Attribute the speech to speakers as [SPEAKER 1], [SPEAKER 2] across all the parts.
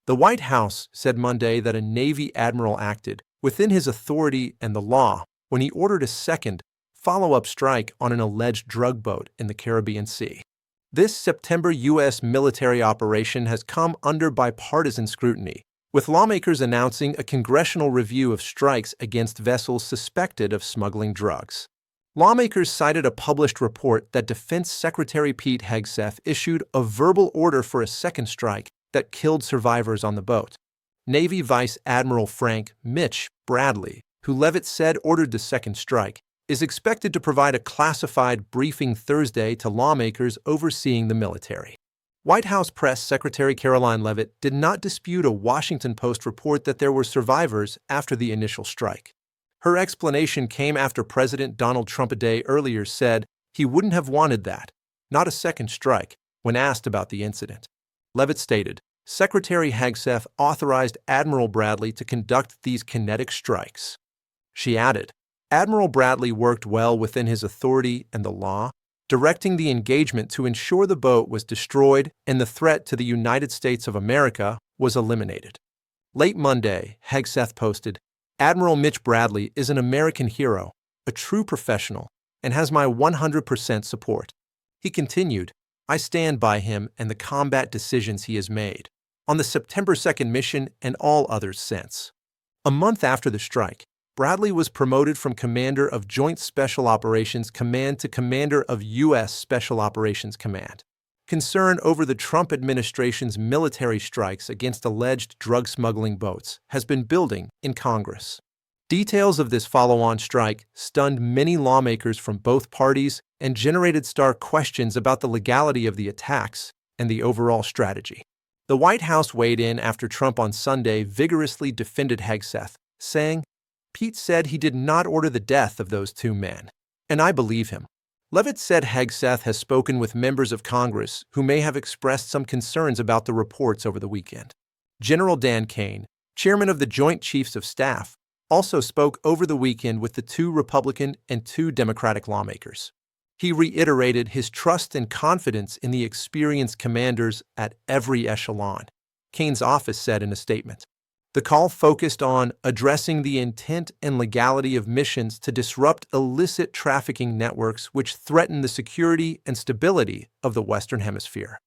[SPEAKER 1] The White House said Monday that a Navy admiral acted within his authority and the law when he ordered a second follow-up strike on an alleged drug boat in the Caribbean Sea. This September U.S. military operation has come under bipartisan scrutiny, with lawmakers announcing a congressional review of strikes against vessels suspected of smuggling drugs. Lawmakers cited a published report that Defense Secretary Pete Hegseth issued a verbal order for a second strike that killed survivors on the boat. Navy Vice Admiral Frank Mitch Bradley, who Leavitt said ordered the second strike, is expected to provide a classified briefing Thursday to lawmakers overseeing the military. White House Press Secretary Caroline Leavitt did not dispute a Washington Post report that there were survivors after the initial strike. Her explanation came after President Donald Trump a day earlier said he wouldn't have wanted that, not a second strike, when asked about the incident. Leavitt stated, Secretary Hegseth authorized Admiral Bradley to conduct these kinetic strikes. She added, Admiral Bradley worked well within his authority and the law, directing the engagement to ensure the boat was destroyed and the threat to the United States of America was eliminated. Late Monday, Hegseth posted, Admiral Mitch Bradley is an American hero, a true professional, and has my 100% support. He continued, I stand by him and the combat decisions he has made on the September 2 mission and all others since. A month after the strike, Bradley was promoted from Commander of Joint Special Operations Command to Commander of U.S. Special Operations Command. Concern over the Trump administration's military strikes against alleged drug smuggling boats has been building in Congress. Details of this follow-on strike stunned many lawmakers from both parties and generated stark questions about the legality of the attacks and the overall strategy. The White House weighed in after Trump on Sunday vigorously defended Hegseth, saying, Pete said he did not order the death of those two men, and I believe him. Leavitt said Hegseth has spoken with members of Congress who may have expressed some concerns about the reports over the weekend. General Dan Kane, chairman of the Joint Chiefs of Staff, also spoke over the weekend with the two Republican and two Democratic lawmakers. He reiterated his trust and confidence in the experienced commanders at every echelon, Kane's office said in a statement. The call focused on addressing the intent and legality of missions to disrupt illicit trafficking networks which threaten the security and stability of the Western Hemisphere.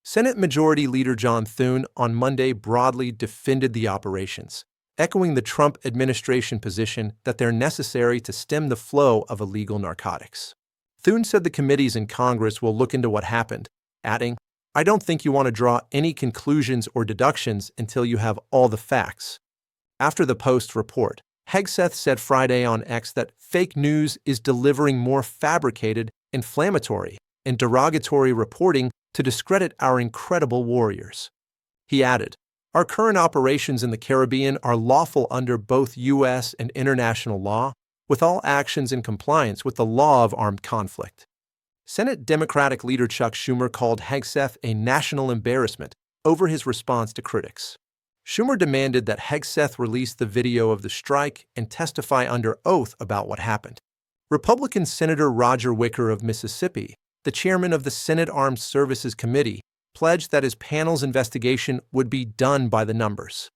[SPEAKER 1] Senate Majority Leader John Thune on Monday broadly defended the operations, echoing the Trump administration position that they're necessary to stem the flow of illegal narcotics. Thune said the committees in Congress will look into what happened, adding, I don't think you want to draw any conclusions or deductions until you have all the facts. After the Post report, Hegseth said Friday on X that fake news is delivering more fabricated, inflammatory, and derogatory reporting to discredit our incredible warriors. He added, Our current operations in the Caribbean are lawful under both U.S. and international law, with all actions in compliance with the law of armed conflict. Senate Democratic leader Chuck Schumer called Hegseth a national embarrassment over his response to critics. Schumer demanded that Hegseth release the video of the strike and testify under oath about what happened. Republican Senator Roger Wicker of Mississippi, the chairman of the Senate Armed Services Committee, pledged that his panel's investigation would be done by the numbers.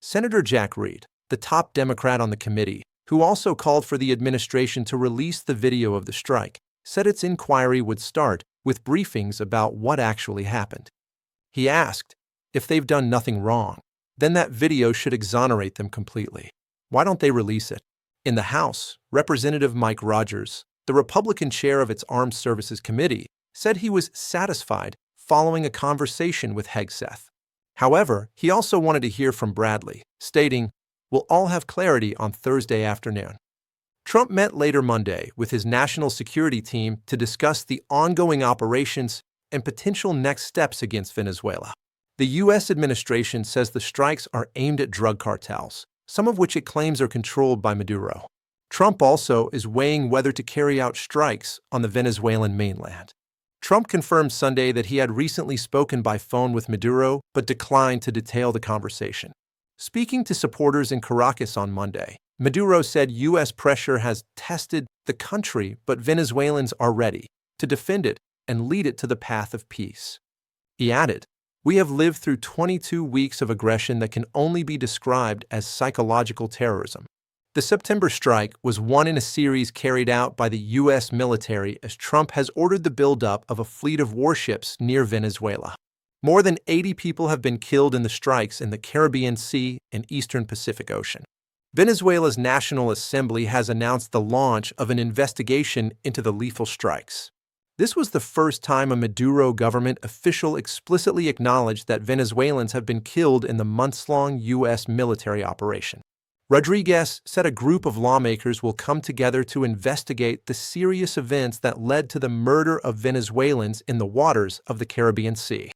[SPEAKER 1] Senator Jack Reed, the top Democrat on the committee, who also called for the administration to release the video of the strike, said its inquiry would start with briefings about what actually happened. He asked, if they've done nothing wrong, then that video should exonerate them completely. Why don't they release it? In the House, Representative Mike Rogers, the Republican chair of its Armed Services Committee, said he was satisfied following a conversation with Hegseth. However, he also wanted to hear from Bradley, stating, we'll all have clarity on Thursday afternoon. Trump met later Monday with his national security team to discuss the ongoing operations and potential next steps against Venezuela. The U.S. administration says the strikes are aimed at drug cartels, some of which it claims are controlled by Maduro. Trump also is weighing whether to carry out strikes on the Venezuelan mainland. Trump confirmed Sunday that he had recently spoken by phone with Maduro but declined to detail the conversation. Speaking to supporters in Caracas on Monday, Maduro said U.S. pressure has tested the country, but Venezuelans are ready to defend it and lead it to the path of peace. He added, We have lived through 22 weeks of aggression that can only be described as psychological terrorism. The September strike was one in a series carried out by the U.S. military as Trump has ordered the buildup of a fleet of warships near Venezuela. More than 80 people have been killed in the strikes in the Caribbean Sea and Eastern Pacific Ocean. Venezuela's National Assembly has announced the launch of an investigation into the lethal strikes. This was the first time a Maduro government official explicitly acknowledged that Venezuelans have been killed in the months-long U.S. military operation. Rodriguez said a group of lawmakers will come together to investigate the serious events that led to the murder of Venezuelans in the waters of the Caribbean Sea.